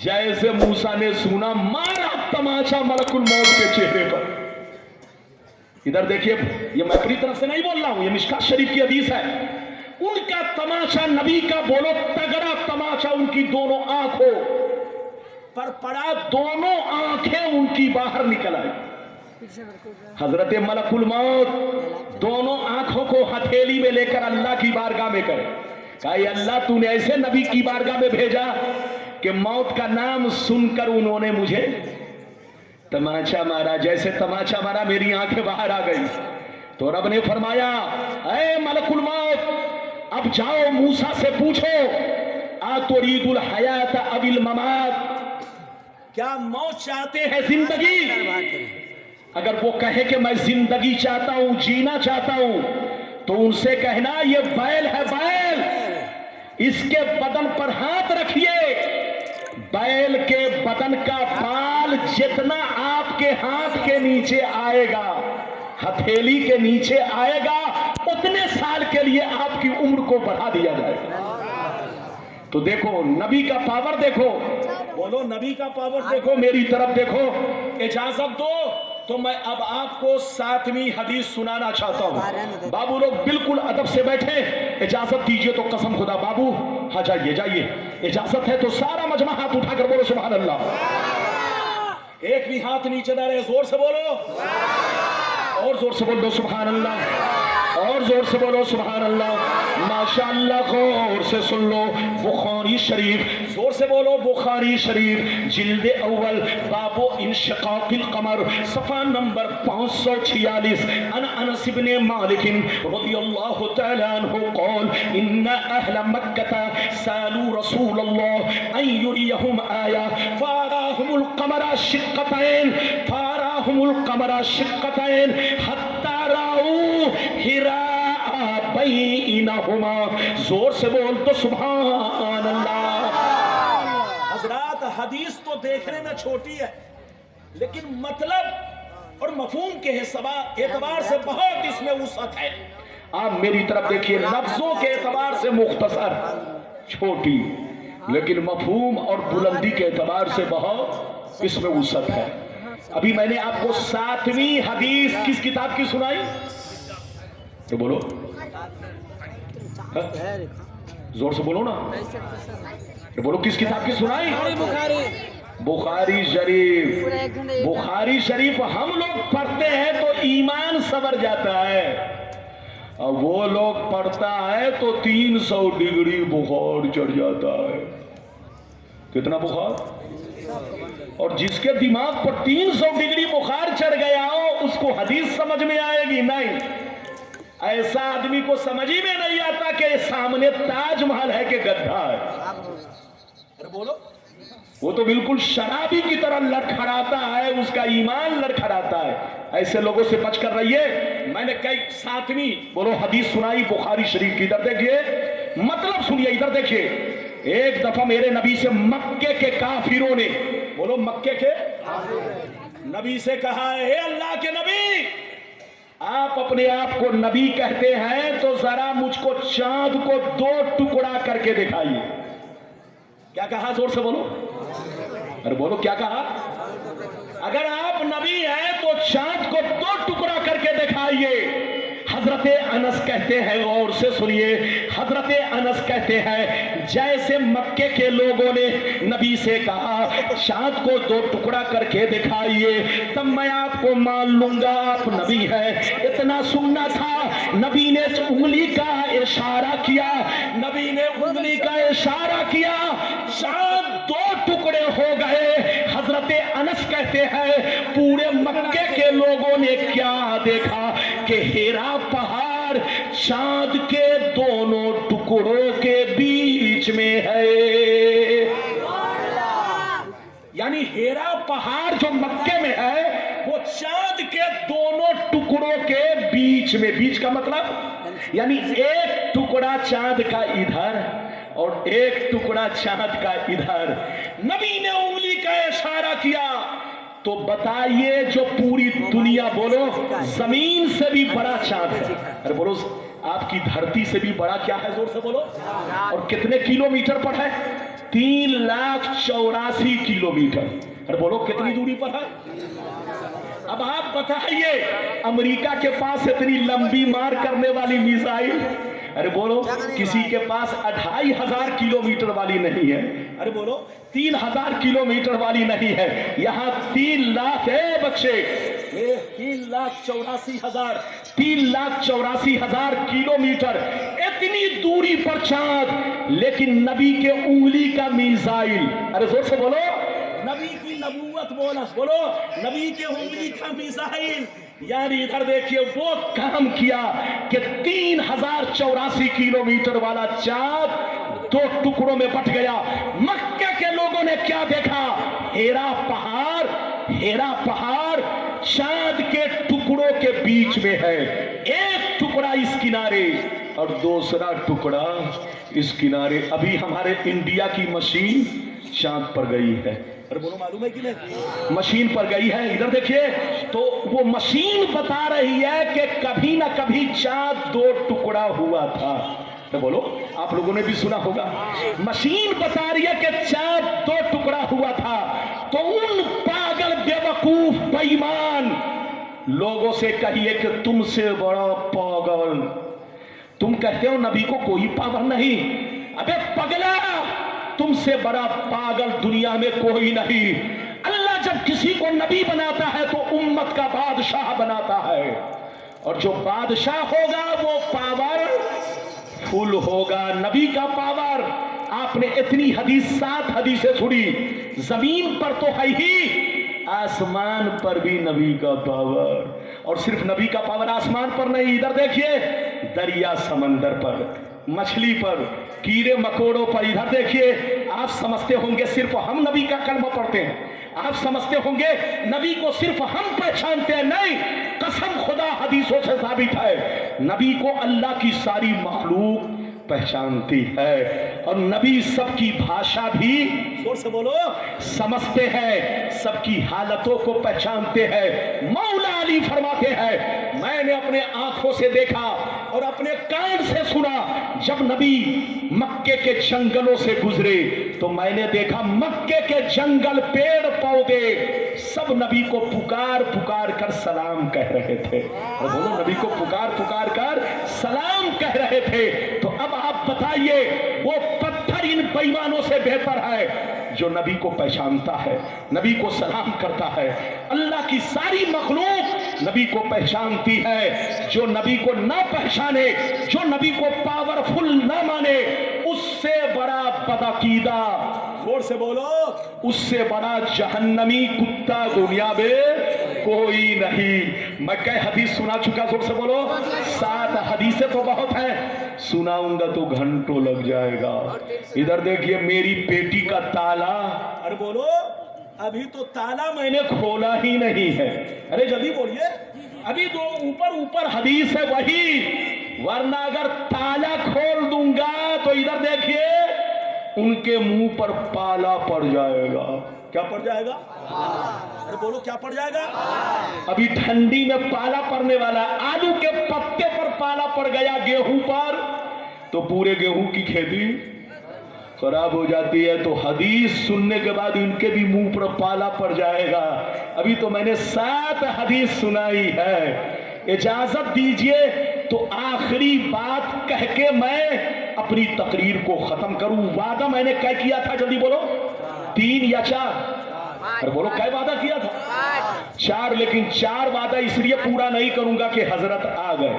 जैसे मूसा ने सुना मारा तमाचा मलकुल मौत के चेहरे पर। इधर देखिए, ये मैं अपनी तरफ से नहीं बोल रहा हूं, ये मिशकात शरीफ की हदीस है। उनका तमाचा, नबी का बोलो तगड़ा तमाचा, उनकी दोनों आंखों पर पड़ा, दोनों आंखें उनकी बाहर निकल आई। हजरत मलकुल मौत दोनों आंखों को हथेली में लेकर अल्लाह की बारगाह में करे, कहा अल्लाह तूने ऐसे नबी की बारगाह में भेजा कि मौत का नाम सुनकर उन्होंने मुझे तमाचा मारा। जैसे तमाचा मारा मेरी आंखें बाहर आ गई। तो रब ने फरमाया, ऐ मलकुल मौत अब जाओ मूसा से पूछो, आ तुरीदुल हयात अबिल ममात, क्या मौत चाहते हैं जिंदगी? अगर वो कहे कि मैं जिंदगी चाहता हूं, जीना चाहता हूं, तो उनसे कहना ये बैल है, बैल, इसके बदन पर हाथ रखिए, बैल के बदन का बाल जितना आपके हाथ के नीचे आएगा, हथेली के नीचे आएगा, उतने साल के लिए आपकी उम्र को बढ़ा दिया जाएगा। तो देखो नबी का पावर, देखो, बोलो नबी का पावर देखो, मेरी तरफ देखो। इजाजत दो तो मैं अब आपको 7वीं हदीस सुनाना चाहता हूं। बाबू लोग बिल्कुल अदब से बैठे, इजाजत दीजिए तो कसम खुदा। बाबू हाँ जाइए जाइए, इजाजत है तो सारा मजमा हाथ उठाकर बोलो सुभान अल्लाह। एक भी हाथ नीचे ना रहे, जोर से बोलो, और जोर से बोलो सुभान अल्लाह, और जोर से बोलो सुभान अल्लाह। माशाअल्लाह, गौर से सुन लो, बुखारी शरीफ, जोर से बोलो बुखारी शरीफ, जिल्द अव्वल, बाबो इंशिकाकिल कमर, सफा नंबर 546, अन अनस इब्ने मालिक रज़ियल्लाहु तआला अन्हु क़ाल इन्ना अहल मक्का सालू रसूलल्लाह अन युरियहुम आया फाराहुमुल कमरा शिक्कतैन, फाराहुमुल कमरा शिक्कतैन हत्ता राऊ हिरा बैनहुमा। जोर से बोल तो सुभान अल्लाह। हजरात, हदीस तो देखने में छोटी है, लेकिन मतलब और मफहूम के एतबार से बहुत इसमें वुसअत है। आप मेरी तरफ देखिए, लफ्जों के एतबार से मुख्तसर छोटी, लेकिन मफहूम और बुलंदी के एतबार से बहुत इसमें वुसअत है। अभी मैंने आपको 7वीं हदीस किस किताब की सुनाई? तो बोलो, जोर से बोलो ना, तो बोलो किस किताब की सुनाई? बुखारी शरीफ। बुखारी शरीफ हम लोग पढ़ते हैं तो ईमान सवर जाता है, और वो लोग पढ़ता है तो 300 डिग्री बुखार चढ़ जाता है। कितना बुखार? और जिसके दिमाग पर 300 डिग्री बुखार चढ़ गया हो उसको हदीस समझ में आएगी नहीं। ऐसा आदमी को समझ ही में नहीं आता कि सामने ताजमहल है कि गड्ढा है। अरे बोलो, वो तो बिल्कुल शराबी की तरह लड़खड़ाता है, उसका ईमान लड़खड़ाता है। ऐसे लोगों से बचकर रहिए। मैंने कई 7वीं बोलो हदीस सुनाई बुखारी शरीफ की। इधर देखिए, मतलब सुनिए, इधर देखिए। एक दफा मेरे नबी से मक्के के काफिरों ने, बोलो मक्के के नबी से कहा, हे अल्लाह के नबी, आप अपने आप को नबी कहते हैं तो जरा मुझको चांद को 2 टुकड़ा करके दिखाइए। क्या कहा? जोर से बोलो, अरे बोलो क्या कहा? अगर आप नबी हैं तो चांद को 2 टुकड़ा करके दिखाइए। हजरत अनस कहते हैं, और से सुनिए, हजरत अनस कहते हैं जैसे मक्के के लोगों ने नबी से कहा चांद को 2 टुकड़ा करके दिखाइए, तब मैं आपको मान लूंगा आप नबी हैं। इतना सुनना था, नबी ने उंगली का इशारा किया, नबी ने उंगली का इशारा किया, चांद 2 टुकड़े हो गए। हजरत अनस कहते हैं पूरे मक्के के लोगों ने क्या देखा कि हेरा पहाड़ चांद के दोनों टुकड़ों के बीच में है। यानी हेरा पहाड़ जो मक्के में है वो चांद के दोनों टुकड़ों के बीच में, बीच का मतलब यानी एक टुकड़ा चांद का इधर और एक टुकड़ा चांद का इधर। नबी ने उंगली का इशारा किया। तो बताइए जो पूरी दुनिया, बोलो जमीन से भी बड़ा चांद है, अरे बोलो आपकी धरती से भी बड़ा क्या है? जोर से बोलो। और कितने किलोमीटर पर है? 3,84,00,000 किलोमीटर। अरे बोलो कितनी दूरी पर है? अब आप बताइए, अमेरिका के पास इतनी लंबी मार करने वाली मिसाइल, अरे बोलो किसी के पास 2,500 किलोमीटर वाली नहीं है। अरे बोलो 3,000 किलोमीटर वाली नहीं है। यहाँ 3 लाख है बच्चे, 3,84,000 किलोमीटर, इतनी दूरी पर चांद, लेकिन नबी के उंगली का मिसाइल। अरे जोर से बोलो, नबी की नबूवत बोलो, नबी के उंगली का मिसाइल। यानी इधर देखिए वो काम किया कि 3,084 किलोमीटर वाला चांद 2 टुकड़ों में बट गया। मक्के के लोगों ने क्या देखा? हेरा पहाड़ चांद के टुकड़ों के बीच में है। एक टुकड़ा इस किनारे और दूसरा टुकड़ा इस किनारे। अभी हमारे इंडिया की मशीन चांद पर गई है। अरे बोलो मालूम है कि नहीं? मशीन पर गई है। इधर देखिए तो वो मशीन बता रही है कि कभी ना कभी चांद 2 टुकड़ा हुआ था। तो बोलो आप लोगों ने भी सुना होगा, मशीन बता रही है कि चांद 2 टुकड़ा हुआ था। तो उन पागल बेवकूफ बेईमान लोगों से कहिए कि तुमसे बड़ा पागल, तुम कहते हो नबी को कोई पावर नहीं। अबे पगला, तुमसे बड़ा पागल दुनिया में कोई नहीं। अल्लाह जब किसी को नबी बनाता है तो उम्मत का बादशाह बनाता है, और जो बादशाह होगा वो पावर फुल होगा। नबी का पावर, आपने इतनी हदीस 7 हदीसें सुनी, जमीन पर तो है ही, आसमान पर भी नबी का पावर। और सिर्फ नबी का पावर आसमान पर नहीं, इधर देखिए दरिया समंदर पर, मछली पर, कीड़े मकोड़ों पर। इधर देखिए, आप समझते होंगे सिर्फ हम नबी का कलमा पढ़ते हैं, आप समझते होंगे नबी को सिर्फ हम पहचानते हैं। नहीं, कसम खुदा हदीसों से साबित है, नबी को अल्लाह की सारी मखलूक पहचानती है। और नबी सबकी भाषा भी जोर से बोलो समझते हैं, सबकी हालतों को पहचानते हैं। मौला अली फरमाते हैं, मैंने अपने आंखों से देखा और अपने कान से सुना, जब नबी मक्के के जंगलों से गुजरे तो मैंने देखा मक्के के जंगल, पेड़ पौधे सब नबी को पुकार पुकार कर सलाम कह रहे थे। और बोलो नबी को पुकार पुकार कर सलाम कह रहे थे। तो अब आप बताइए, वो पत्थर इन बेईमानों से बेहतर है जो नबी को पहचानता है, नबी को सलाम करता है। अल्लाह की सारी मखलूक नबी को पहचानती है। जो नबी को ना पहचाने, जो नबी को पावरफुल ना माने, उससे बड़ा बदअकीदा, जोर से बोलो, उससे बड़ा जहन्नमी कुत्ता दुनिया में कोई नहीं। मैं कई हदीस सुना चुका, जोर से बोलो 7 हदीसें तो बहुत है, सुनाऊंगा तो घंटों लग जाएगा। इधर देखिए मेरी पेटी का ताला, अरे बोलो अभी तो ताला मैंने खोला ही नहीं है। अरे जल्दी बोलिए, अभी तो ऊपर हदीस है वही, वरना अगर ताला खोल दूंगा तो इधर देखिए उनके मुंह पर पाला पड़ जाएगा। क्या पड़ जाएगा? अरे बोलो क्या पड़ जाएगा? अभी ठंडी में पाला पड़ने वाला, आलू के पत्ते पर पाला पड़ गया, गेहूं पर, तो पूरे गेहूं की खेती खराब हो जाती है। तो हदीस सुनने के बाद इनके भी मुंह पर पाला पड़ जाएगा। अभी तो मैंने 7 हदीस सुनाई है। इजाजत दीजिए तो आखिरी बात कह के मैं अपनी तकरीर को खत्म करूं। वादा मैंने क्या किया था? जल्दी बोलो, 3 या 4? अरे बोलो क्या वादा किया था? 4। लेकिन 4 वादा इसलिए पूरा नहीं करूंगा कि हजरत आ गए।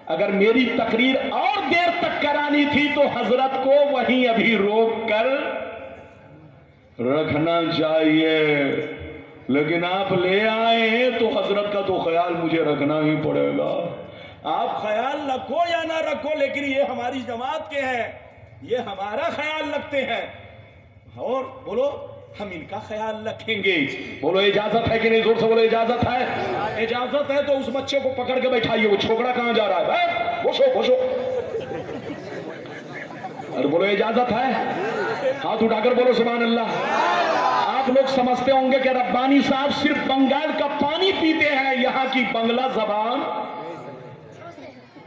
अगर मेरी तकरीर और देर तक करानी थी तो हजरत को वहीं अभी रोक कर रखना चाहिए, लेकिन आप ले आए हैं तो हजरत का तो ख्याल मुझे रखना ही पड़ेगा। आप ख्याल रखो या ना रखो, लेकिन ये हमारी जमात के हैं, ये हमारा ख्याल रखते हैं, और बोलो हम इनका ख्याल रखेंगे। बोलो इजाजत है कि नहीं? जोर से बोलो इजाजत है। इजाजत है तो उस बच्चे को पकड़ के बैठाइए। वो छोकरा कहां जा रहा है? घुसो। अरे बोलो इजाजत है। हाथ उठाकर बोलो सुभान अल्लाह। आप लोग समझते होंगे कि रब्बानी साहब सिर्फ बंगाल का पानी पीते हैं, यहाँ की बंगला जबान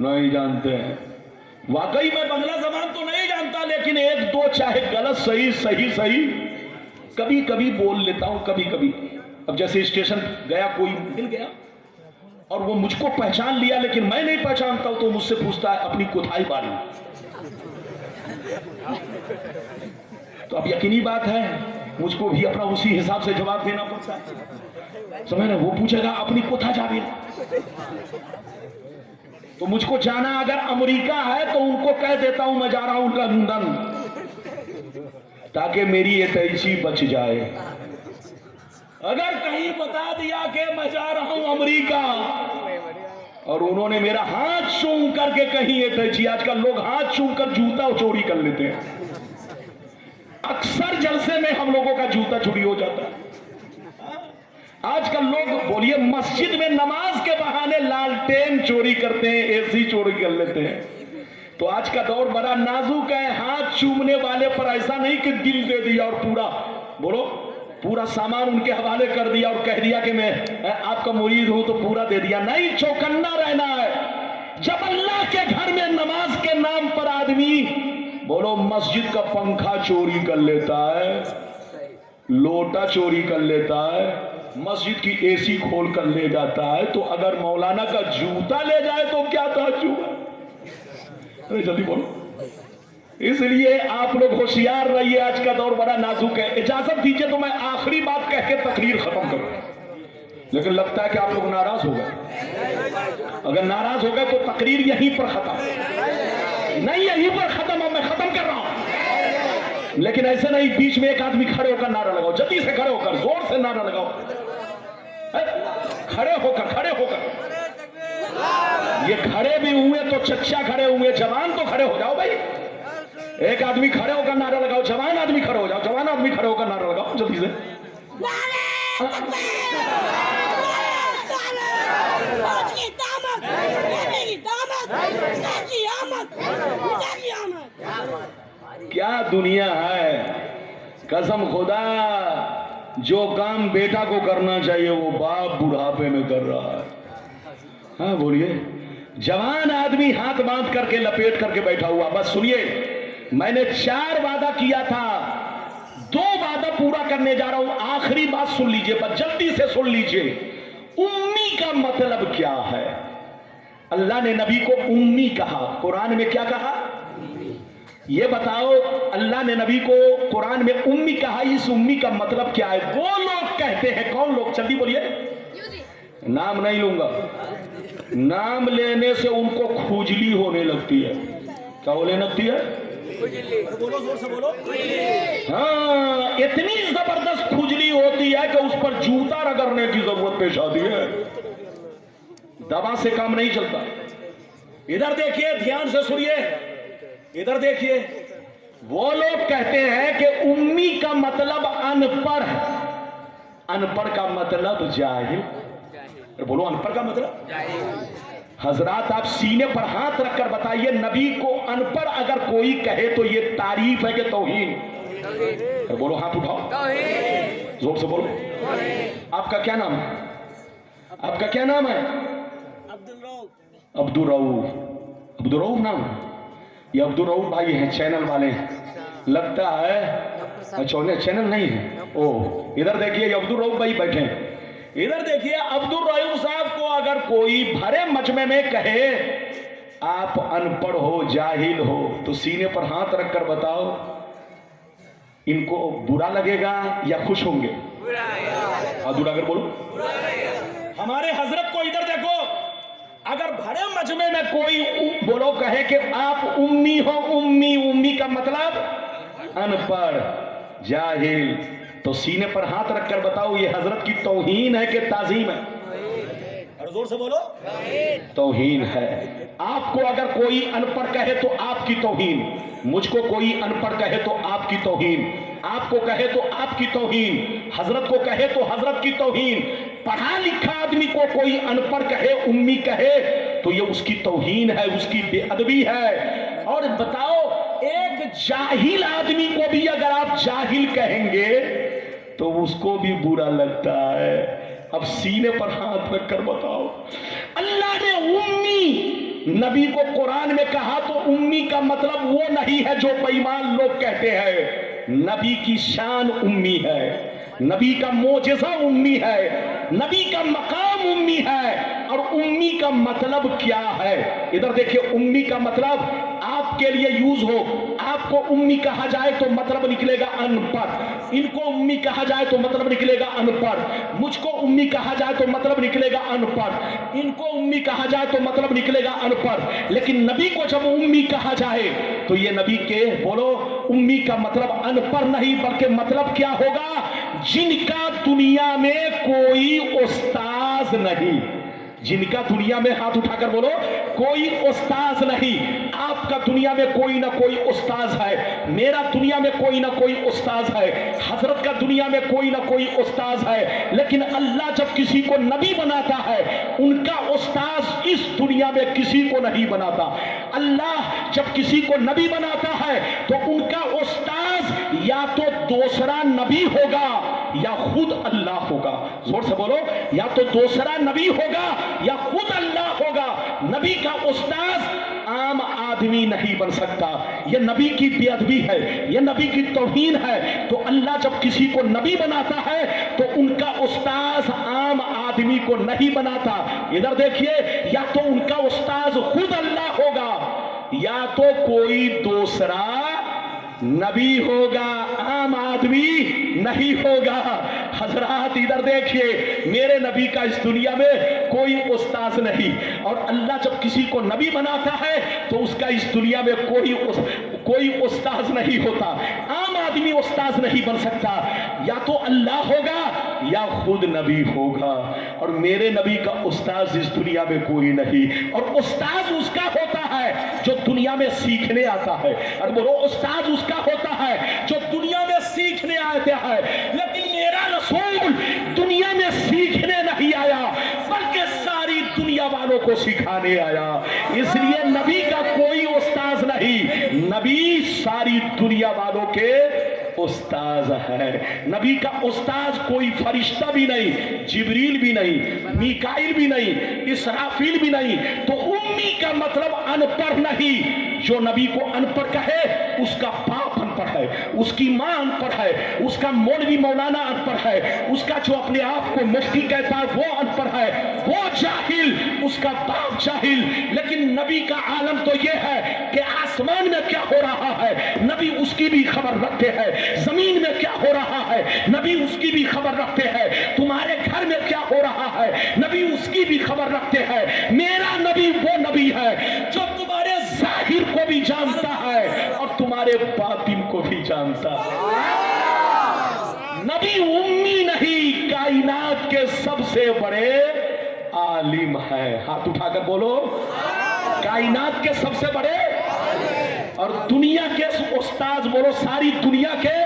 नहीं जानते हैं। वाकई मैं बंगला जबान तो नहीं जानता, लेकिन एक दो चाहे गलत सही सही सही कभी कभी बोल लेता हूं, कभी कभी। अब जैसे स्टेशन गया, कोई मिल गया और वो मुझको पहचान लिया लेकिन मैं नहीं पहचानता हूं, तो मुझसे पूछता है अपनी कोठाई बारी। तो अब यकीनी बात है मुझको भी अपना उसी हिसाब से जवाब देना पड़ता है। समझ रहे? वो पूछेगा अपनी कोठा जा भी, तो मुझको जाना अगर अमेरिका है तो उनको कह देता हूं मैं जा रहा हूं लंदन, ताकि मेरी ये तैसी बच जाए। अगर कहीं बता दिया कि मैं जा रहा हूं अमेरिका और उन्होंने मेरा हाथ चूम करके कहीं ये तैसी, आजकल लोग हाथ चूम कर जूता चोरी कर लेते हैं। अक्सर जलसे में हम लोगों का जूता चोरी हो जाता है। आजकल लोग बोलिए मस्जिद में नमाज के बहाने लालटेन चोरी करते हैं, एसी चोरी कर लेते हैं। तो आज का दौर बड़ा नाजुक है। हाथ चूमने वाले पर ऐसा नहीं कि दिल दे दिया और पूरा बोलो पूरा सामान उनके हवाले कर दिया और कह दिया कि मैं आपका मुरीद हूं तो पूरा दे दिया। नहीं, चौकन्ना रहना है। जब अल्लाह के घर में नमाज के नाम पर आदमी बोलो मस्जिद का पंखा चोरी कर लेता है, लोटा चोरी कर लेता है, मस्जिद की एसी खोल कर ले जाता है, तो अगर मौलाना का जूता ले जाए तो क्या ताज्जुब है? अरे जल्दी बोलो। इसलिए आप लोग होशियार रहिए, आज का दौर बड़ा नाजुक है। इजाजत दीजिए तो मैं आखिरी बात कह के तकरीर खत्म करूं, लेकिन लगता है कि आप लोग नाराज हो गए। अगर नाराज हो गए तो तकरीर यहीं पर खत्म नहीं, यहीं पर खत्म। अब मैं खत्म कर रहा हूं, लेकिन ऐसे नहीं बीच में एक आदमी खड़े होकर नारा लगाओ, जल्दी से खड़े होकर जोर से नारा लगाओ, खड़े होकर। ये खड़े भी हुए तो चच्चा खड़े हुए, जवान तो खड़े हो जाओ भाई। एक आदमी खड़े होकर नारा लगाओ, जवान आदमी खड़े हो जाओ, जवान आदमी खड़े होकर नारा लगाओ जल्दी से। क्या दुनिया है, कसम खुदा, जो काम बेटा को करना चाहिए वो बाप बुढ़ापे में कर रहा है। हाँ बोलिए। जवान आदमी हाथ बांध करके लपेट करके बैठा हुआ। बस सुनिए, मैंने 4 वादा किया था, 2 वादा पूरा करने जा रहा हूं। आखिरी बात सुन लीजिए, बस जल्दी से सुन लीजिए। उम्मी का मतलब क्या है? अल्लाह ने नबी को उम्मी कहा, कुरान में क्या कहा ये बताओ। अल्लाह ने नबी को कुरान में उम्मी कहा, इस उम्मी का मतलब क्या है? वो लोग कहते हैं, कौन लोग? जल्दी बोलिए। नाम नहीं लूंगा, नाम लेने से उनको खुजली होने लगती है। क्या होने लगती है? बोलो, जोर से बोलो। हाँ, इतनी जबरदस्त खुजली होती है कि उस पर जूता रगड़ने की जरूरत पेश आती है। दवा से काम नहीं चलता। इधर देखिए, ध्यान से सुनिए, इधर देखिए। वो लोग कहते हैं कि उम्मी का मतलब अनपढ़, अनपढ़ का मतलब जाहिल। बोलो, अनपढ़ का मतलब जाहिल। हजरात, आप सीने पर हाथ रखकर बताइए, नबी को अनपढ़ अगर कोई कहे तो ये तारीफ है कि तौहीन? बोलो, हाथ उठाओ, जोर से बोलो। आपका क्या नाम है? आपका क्या नाम है? अब्दुल रऊफ नाम? ये अब्दुल रऊफ भाई हैं, चैनल वाले हैं लगता है। अच्छा, चैनल नहीं है। ओ, इधर देखिए, ये अब्दुल रऊफ भाई बैठे हैं। इधर देखिए, अब्दुल रऊफ साहब को अगर कोई भरे मजमे में कहे आप अनपढ़ हो, जाहिल हो, तो सीने पर हाथ रखकर बताओ, इनको बुरा लगेगा या खुश होंगे? बुरा। अगर बोलो। हमारे हजरत को इधर देखो, अगर भरे मजमे में कोई बोलो कहे कि आप उम्मी हो, उम्मी का मतलब अनपढ़, जाहिल, तो सीने पर हाथ रखकर बताओ ये हजरत की तौहीन है कि ताजीम है? और जोर से बोलो। तौहीन है। आपको अगर कोई अनपढ़ कहे तो आपकी तौहीन, मुझको कोई अनपढ़ कहे तो आपकी तौहीन, आपको कहे तो आपकी तौहीन, हजरत को कहे तो हजरत की तौहीन। पढ़ा लिखा आदमी को कोई अनपढ़ कहे, उम्मी कहे, तो ये उसकी तौहीन है, उसकी बेअदबी है। और बताओ, एक जाहिल आदमी को भी अगर आप जाहिल कहेंगे तो उसको भी बुरा लगता है। अब सीने पर हाथ रखकर बताओ, अल्लाह ने उम्मी नबी को कुरान में कहा तो उम्मी का मतलब वो नहीं है जो बेईमान लोग कहते हैं। नबी की शान उम्मी है, नबी का मोजेज़ा उम्मी है, नबी का मकाम उम्मी है। और उम्मी का मतलब क्या है? इधर देखिए, उम्मी का मतलब आपके लिए यूज हो, आपको उम्मी कहा जाए तो मतलब निकलेगा अनपढ़, इनको उम्मी कहा जाए तो मतलब निकलेगा अनपढ़, मुझको उम्मी कहा जाए तो मतलब निकलेगा अनपढ़, इनको उम्मी कहा जाए तो मतलब निकलेगा अनपढ़। लेकिन नबी को जब उम्मी कहा जाए तो ये नबी के बोलो उम्मी का मतलब अनपढ़ नहीं, बल्कि मतलब क्या होगा? जिनका दुनिया में कोई उस्ताद नहीं, जिनका दुनिया में, हाथ उठाकर बोलो, कोई उस्ताद नहीं। आपका दुनिया में कोई ना कोई उस्ताद है, मेरा दुनिया में कोई ना कोई उस्ताद है, हजरत का दुनिया में कोई ना कोई उस्ताद है। लेकिन अल्लाह जब किसी को नबी बनाता है, उनका उस्ताद इस दुनिया में किसी को नहीं बनाता। अल्लाह जब किसी को नबी बनाता है तो उनका उस्ताद या तो दूसरा नबी होगा या खुद अल्लाह होगा। जोर से बोलो, या तो दूसरा नबी होगा या खुद अल्लाह होगा। नबी का उस्ताद आम आदमी नहीं बन सकता। यह नबी की बेअदबी है, यह नबी की तौहीन है। तो अल्लाह जब किसी को नबी बनाता है तो उनका उस्ताद आम आदमी को नहीं बनाता। इधर देखिए, या तो उनका उस्ताद खुद अल्लाह होगा या तो कोई दूसरा नबी होगा, आम आदमी नहीं होगा। हजरात इधर देखिए, मेरे नबी का इस दुनिया में कोई उस्ताद नहीं, और अल्लाह जब किसी को नबी बनाता है तो उसका इस दुनिया में कोई उस्ताद नहीं होता। आम आदमी उस्ताद नहीं बन सकता, या तो अल्लाह होगा या खुद नबी होगा। और मेरे नबी का उस्ताद इस दुनिया में कोई नहीं। और उस्ताद उसका होता है जो दुनिया में सीखने आता है। और बोलो, उस्ताद उसका होता है जो दुनिया में सीखने आता है। लेकिन मेरा रसूल दुनिया में सीखने नहीं आया, बल्कि सारी दुनिया वालों को सिखाने आया। इसलिए नबी का कोई उस्ताद नहीं, नबी सारी दुनिया वालों के उस्ताद है। नबी का उस्ताद कोई फरिश्ता भी नहीं, जिब्रील भी नहीं, मीकाईल भी नहीं, इसराफील भी नहीं। तो उम्मी का मतलब अनपढ़ नहीं। जो नबी को अनपढ़ कहे उसका बाप अनपढ़ है, उसकी मां अनपढ़ है, उसका मौलवी मौलाना अनपढ़ है, उसका जो अपने आप को मुफ्ती कहता है वो अनपढ़ है, वो जाहिल, उसका बाप जाहिल। लेकिन नबी का आलम तो ये है कि आसमान में क्या हो रहा है नबी उसकी भी खबर रखते हैं, जमीन में क्या हो रहा है नबी उसकी भी खबर रखते हैं, तुम्हारे घर में क्या हो रहा है नबी उसकी भी खबर रखते हैं। मेरा नबी वो नबी है जो तुम्हारे जाहिर को भी जानता है और तुम्हारे बातिन को भी जानता है। नबी उम्मी नहीं, कायनात के सबसे बड़े आलिम है। हाथ उठाकर बोलो, कायनात के सबसे बड़े, और दुनिया के उस्ताद बोलो, सारी दुनिया के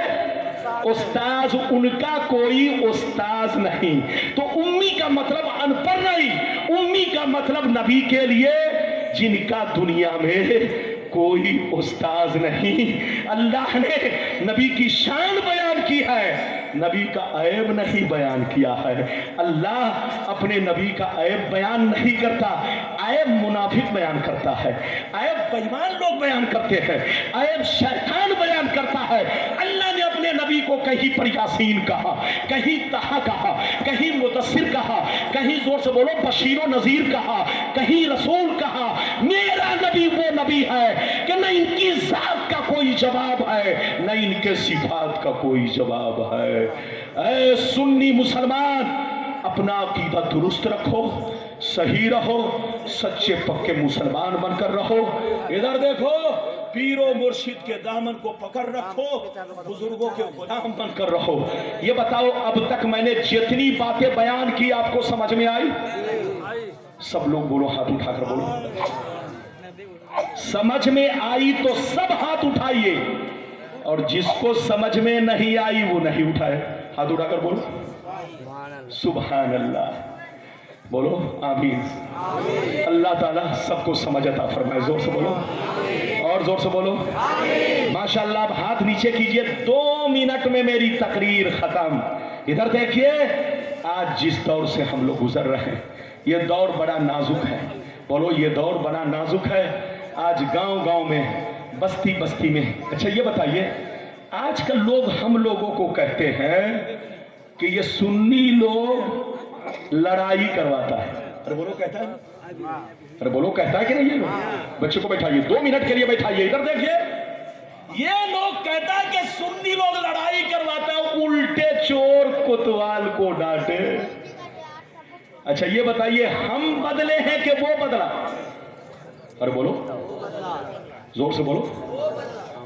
उस्ताद, उनका कोई उस्ताद नहीं। तो उम्मी का मतलब अनपढ़ नहीं, उम्मी का मतलब नबी के लिए जिनका दुनिया में कोई उस्ताद नहीं। अल्लाह ने नबी की शान बयान की है, नबी का ऐब नहीं बयान किया है। अल्लाह अपने नबी का ऐब बयान नहीं करता, ऐब मुनाफिक बयान करता है, ऐब बेईमान लोग बयान करते हैं, ऐब शैतान बयान करता है। अल्लाह ने अपने नबी को कहीं पर यासीन कहा, कहीं तहा कहा, कहीं मुदस्सिर कहा, कहीं जोर से बोलो बशीरो नजीर कहा, कहीं रसूल कहा। मेरा नबी वो नबी है कि न इनकी जात का कोई जवाब है, न इनके सिफात का कोई जवाब है। ऐ सुन्नी मुसलमान, अपना अकीदा दुरुस्त रखो, सही रहो, सच्चे पक्के मुसलमान बनकर रहो। इधर देखो, पीरो मुर्शिद के दामन को पकड़ रखो, बुजुर्गों के गुलाम बनकर रहो। ये बताओ, अब तक मैंने जितनी बातें बयान की आपको समझ में आई? सब लोग बोलो, हाथ उठाकर बोलो, समझ में आई तो सब हाथ उठाइए, और जिसको समझ में नहीं आई वो नहीं उठाए। हाथ उठाकर बोलो सुभान अल्लाह, बोलो आमीन। अल्लाह ताला सबको समझ अता फरमाए। जोर से बोलो, और जोर से बोलो माशाअल्लाह। अब हाथ नीचे कीजिए। 2 मिनट में मेरी तकरीर खत्म। इधर देखिए, आज जिस दौर से हम लोग गुजर रहे हैं, यह दौर बड़ा नाजुक है, बोलो ये दौर बड़ा नाजुक है आज, गांव गांव में, बस्ती बस्ती में। अच्छा ये बताइए, आजकल लोग हम लोगों को कहते हैं कि ये सुन्नी लोग लड़ाई करवाता है। अरे बोलो कहता है, अरे बोलो कहता है कि नहीं? ये बच्चे को बैठाइए, 2 मिनट के लिए बैठाइए, इधर देखिए। ये लोग कहता है कि सुन्नी लोग लड़ाई करवाता है, उल्टे चोर कोतवाल को डांटे। अच्छा ये बताइए, हम बदले हैं कि वो बदला? अरे बोलो, जोर से बोलो।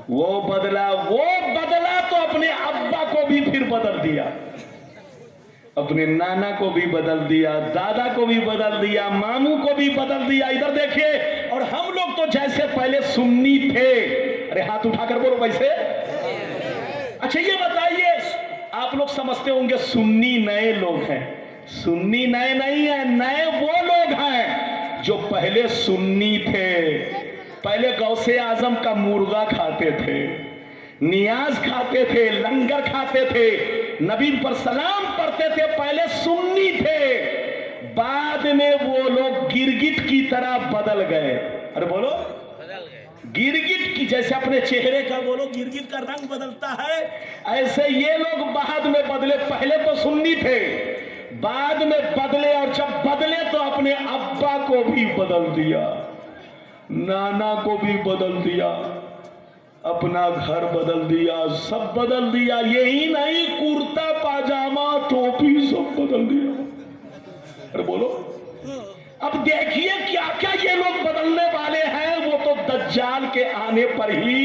वो बदला, वो बदला तो अपने अब्बा को भी फिर बदल दिया, अपने नाना को भी बदल दिया, दादा को भी बदल दिया, मामू को भी बदल दिया। इधर देखिए, और हम लोग तो जैसे पहले सुन्नी थे, अरे हाथ उठाकर बोलो वैसे। अच्छा ये बताइए, आप लोग समझते होंगे सुन्नी नए लोग हैं। सुन्नी नए नहीं है, नए वो लोग हैं जो पहले सुन्नी थे, पहले गौसे आजम का मुर्गा खाते थे, नियाज खाते थे, लंगर खाते थे, नबी पर सलाम पढ़ते थे, पहले सुन्नी थे। बाद में वो लोग गिरगिट की तरह बदल गए। अरे बोलो, गिरगिट की जैसे अपने चेहरे का बोलो गिरगिट का रंग बदलता है, ऐसे ये लोग बाद में बदले। पहले तो सुन्नी थे, बाद में बदले, और जब बदले तो अपने अब्बा को भी बदल दिया, नाना को भी बदल दिया, अपना घर बदल दिया, सब बदल दिया। यही नहीं, कुर्ता पाजामा टोपी सब बदल दिया। अरे बोलो, अब देखिए क्या क्या ये लोग बदलने वाले हैं। वो तो दज्जाल के आने पर ही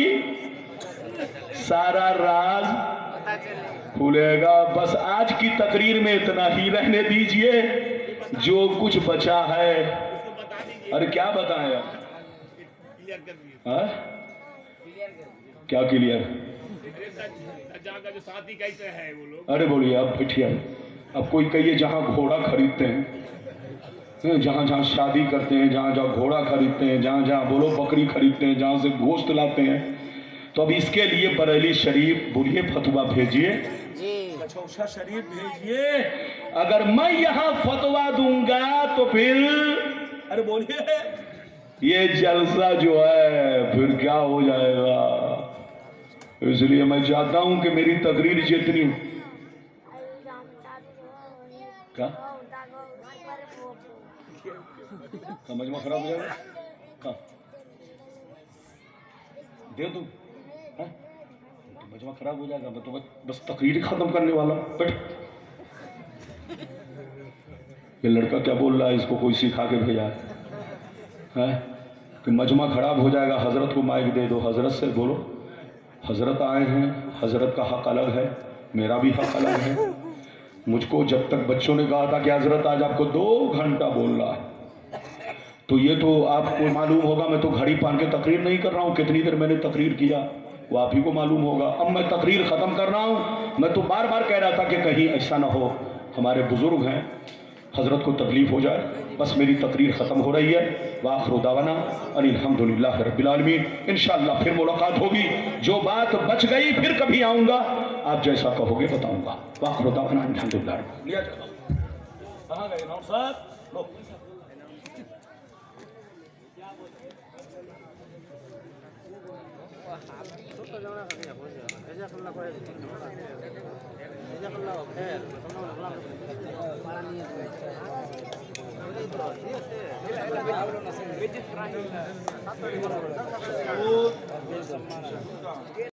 सारा राज खुलेगा। बस आज की तकरीर में इतना ही रहने दीजिए, जो कुछ बचा है। अरे क्या बताएं आप? क्या क्लियर? जो शादी कैसे है वो लोग? अरे बोलिए, आप बैठिए। अब कोई कहिए जहां घोड़ा खरीदते हैं, जहां जहां शादी करते हैं, जहां जहां घोड़ा खरीदते हैं, जहां जहां बोलो बकरी खरीदते हैं, जहां से गोश्त लाते हैं, तो अब इसके लिए बरेली शरीफ बोलिए फतवा भेजिए, कचौसा शरीफ भेजिए। अगर मैं यहां फतवा दूंगा तो फिर अरे बोलिए ये जलसा जो है फिर क्या हो जाएगा। इसलिए मैं चाहता हूं कि मेरी तकरीर जितनी क्या मजमा खराब हो जाएगा, कहाँ दे दूं? मजमा खराब हो जाएगा, मैं तो बस तकरीर खत्म करने वाला। बैठ, ये लड़का क्या बोल रहा है, इसको कोई सिखा के भेजा है कि मजमा खराब हो जाएगा, हजरत को माइक दे दो, हजरत से बोलो। हजरत आए हैं, हजरत का हक अलग है, मेरा भी हक अलग है। मुझको जब तक बच्चों ने कहा था कि हजरत आज आपको 2 घंटा बोल रहा है, तो ये तो आपको मालूम होगा, मैं तो घड़ी पान के तकरीर नहीं कर रहा हूँ, कितनी देर मैंने तकरीर किया वो आप ही को मालूम होगा। अब मैं तकरीर ख़त्म कर रहा हूँ। मैं तो बार बार कह रहा था कि कहीं ऐसा ना हो, हमारे बुजुर्ग हैं, हजरत को तकलीफ हो जाए। बस मेरी तकरीर ख़त्म हो रही है। वाखिरु दावाना अल्हम्दुलिल्लाह रब्बिल आलमीन। इंशाअल्लाह फिर मुलाकात होगी। जो बात बच गई फिर कभी आऊँगा, आप जैसा कहोगे बताऊँगा। वाखिरु दावाना अल्हम्दुलिल्लाह। लिया जाता कहाँ गए नौर साहब? लो